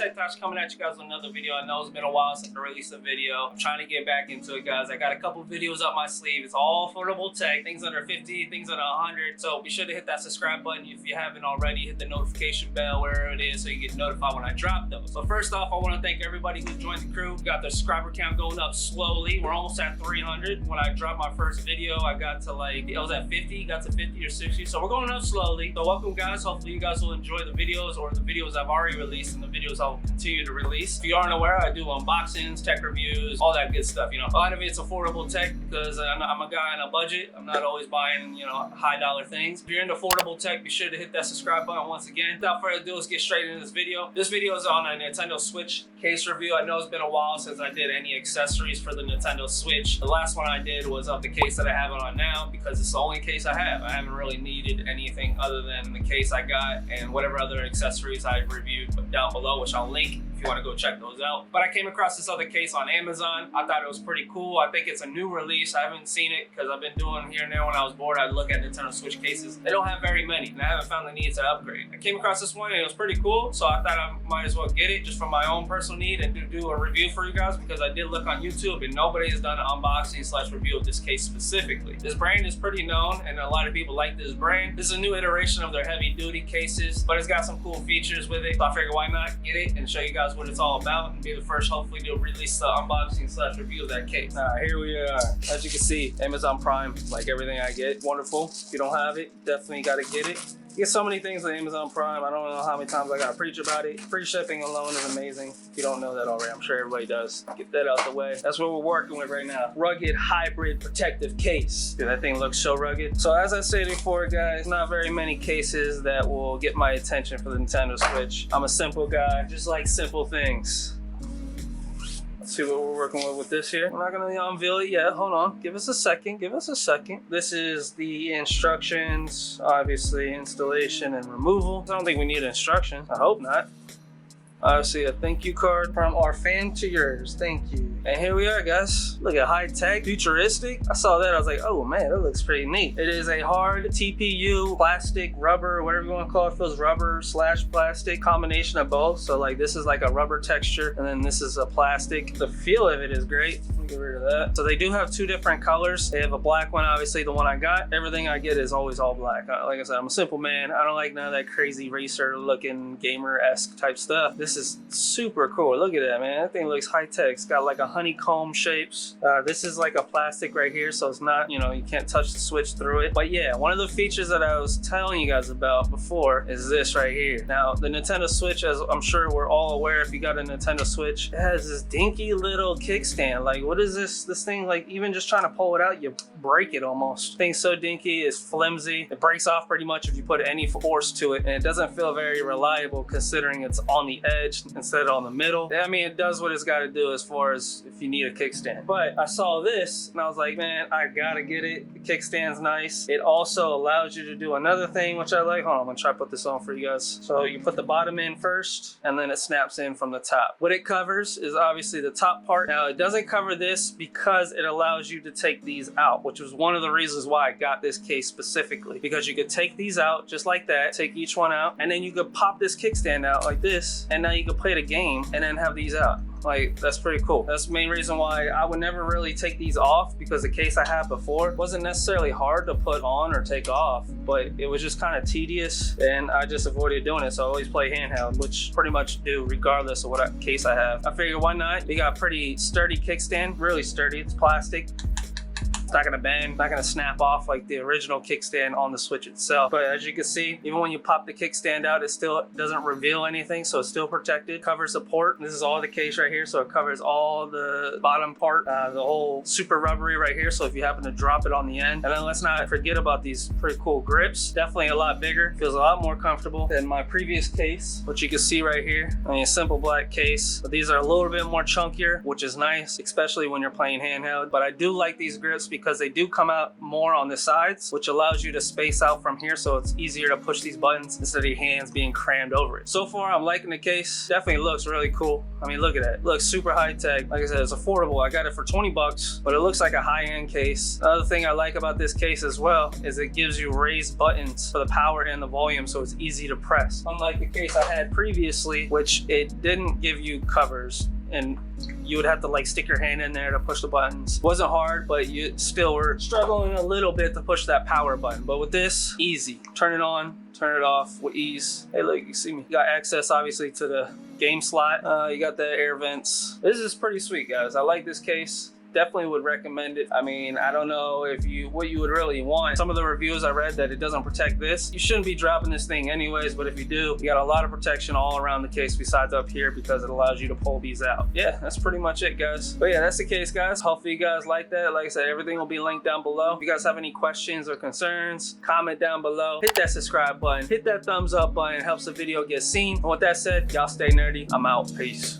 Tech Tosh coming at you guys with another video. I know it's been a while since I released a video. I'm trying to get back into it, guys. I got a couple videos up my sleeve. It's all affordable tech, things under 50, things under 100. So be sure to hit that subscribe button if you haven't already. Hit the notification bell wherever it is so you get notified when I drop those. So first off, I want to thank everybody who joined the crew. We got the subscriber count going up slowly. We're almost at 300. When I dropped my first video, I got to like, I was at 50, got to 50 or 60. So we're going up slowly. So welcome, guys. Hopefully you guys will enjoy the videos or the videos I've already released and the videos I'll continue to release. If you aren't aware, I do unboxings, tech reviews, all that good stuff. You know, a lot of it's affordable tech because I'm a guy on a budget. I'm not always buying, you know, high dollar things. If you're into affordable tech, be sure to hit that subscribe button once again. Without further ado, let's get straight into this video. This video is on a Nintendo Switch case review. I know it's been a while since I did any accessories for the Nintendo Switch. The last one I did was of the case that I have it on now because it's the only case I have. I haven't really needed anything other than the case I got and whatever other accessories I've reviewed down below, which I'll link if you want to go check those out. But I came across this other case on Amazon. I thought it was pretty cool. I think it's a new release. I haven't seen it because I've been doing here and there when I was bored. I'd look at Nintendo Switch cases. They don't have very many and I haven't found the need to upgrade. I came across this one and it was pretty cool, so I thought I might as well get it just for my own personal need and do a review for you guys because I did look on YouTube and nobody has done an unboxing / review of this case specifically. This brand is pretty known and a lot of people like this brand. This is a new iteration of their heavy duty cases, but it's got some cool features with it. So I figured why not get it and show you guys what it's all about and be the first hopefully to release the unboxing / review of that case. Here we are. As you can see, Amazon Prime, like everything I get, wonderful. If you don't have it, definitely got to get it. You get so many things on Amazon Prime. I don't know how many times I got to preach about it. Free shipping alone is amazing. If you don't know that already, I'm sure everybody does. Get that out the way. That's what we're working with right now. Rugged hybrid protective case. Dude, that thing looks so rugged. So as I said before, guys, not very many cases that will get my attention for the Nintendo Switch. I'm a simple guy, just like simple things. Let's see what we're working with this here. I'm not gonna unveil it yet. Hold on, give us a second, give us a second. This is the instructions, obviously installation and removal. I don't think we need instructions, I hope not. Obviously a thank you card from our fan to yours, thank you. And here we are, guys. Look at high tech, futuristic. I saw that, I was like, oh man, that looks pretty neat. It is a hard TPU, plastic, rubber, whatever you want to call it. Feels rubber / plastic, combination of both. So like this is like a rubber texture and then this is a plastic. The feel of it is great. Let me get rid of that. So they do have two different colors. They have a black one, obviously the one I got. Everything I get is always all black. Like I said, I'm a simple man. I don't like none of that crazy racer looking gamer-esque type stuff. This is super cool. Look at that, man. That thing looks high tech. It's got like a honeycomb shapes. This is like a plastic right here, so it's not, you know, you can't touch the Switch through it. But yeah, one of the features that I was telling you guys about before is this right here. Now, the Nintendo Switch, as I'm sure we're all aware if you got a Nintendo Switch, it has this dinky little kickstand. Like, what is this thing, like, even just trying to pull it out, you break it almost. Thing's so dinky, it's flimsy. It breaks off pretty much if you put any force to it, and it doesn't feel very reliable considering it's on the edge instead of on the middle. I mean, it does what it's got to do as far as if you need a kickstand. But I saw this and I was like, man, I gotta get it. The kickstand's nice. It also allows you to do another thing which I like. Hold on, I'm gonna try to put this on for you guys. So you put the bottom in first and then it snaps in from the top. What it covers is obviously the top part. Now it doesn't cover this because it allows you to take these out, which was one of the reasons why I got this case specifically, because you could take these out just like that, take each one out, and then you could pop this kickstand out like this, and now you can play the game and then have these out. Like, that's pretty cool. That's the main reason why I would never really take these off, because the case I had before wasn't necessarily hard to put on or take off, but it was just kind of tedious and I just avoided doing it. So I always play handheld, which pretty much do regardless of what case I have. I figured why not? They got pretty sturdy kickstand, really sturdy. It's plastic. It's not gonna bend, not gonna snap off like the original kickstand on the Switch itself. But as you can see, even when you pop the kickstand out, it still doesn't reveal anything, so it's still protected. Covers the port. This is all the case right here, so it covers all the bottom part, the whole super rubbery right here, so if you happen to drop it on the end. And then let's not forget about these pretty cool grips. Definitely a lot bigger, feels a lot more comfortable than my previous case, which you can see right here. I mean, a simple black case, but these are a little bit more chunkier, which is nice, especially when you're playing handheld. But I do like these grips because they do come out more on the sides, which allows you to space out from here, so it's easier to push these buttons instead of your hands being crammed over it. So far, I'm liking the case. Definitely looks really cool. I mean, look at that. It looks super high tech. Like I said, it's affordable. I got it for 20 bucks, but it looks like a high-end case. Another thing I like about this case as well is it gives you raised buttons for the power and the volume, so it's easy to press. Unlike the case I had previously, which it didn't give you covers, and you would have to like stick your hand in there to push the buttons. Wasn't hard, but you still were struggling a little bit to push that power button. But with this, easy. Turn it on, turn it off with ease. Hey, look, you see me. You got access obviously to the game slot. You got the air vents. This is pretty sweet, guys. I like this case. Definitely would recommend it. I mean, I don't know what you would really want. Some of the reviews I read that it doesn't protect this. You shouldn't be dropping this thing anyways, but if you do, you got a lot of protection all around the case besides up here because it allows you to pull these out. Yeah, that's pretty much it, guys. But yeah, that's the case, guys. Hopefully you guys like that. Like I said, everything will be linked down below. If you guys have any questions or concerns, comment down below. Hit that subscribe button. Hit that thumbs up button. It helps the video get seen. And with that said, y'all stay nerdy. I'm out. Peace.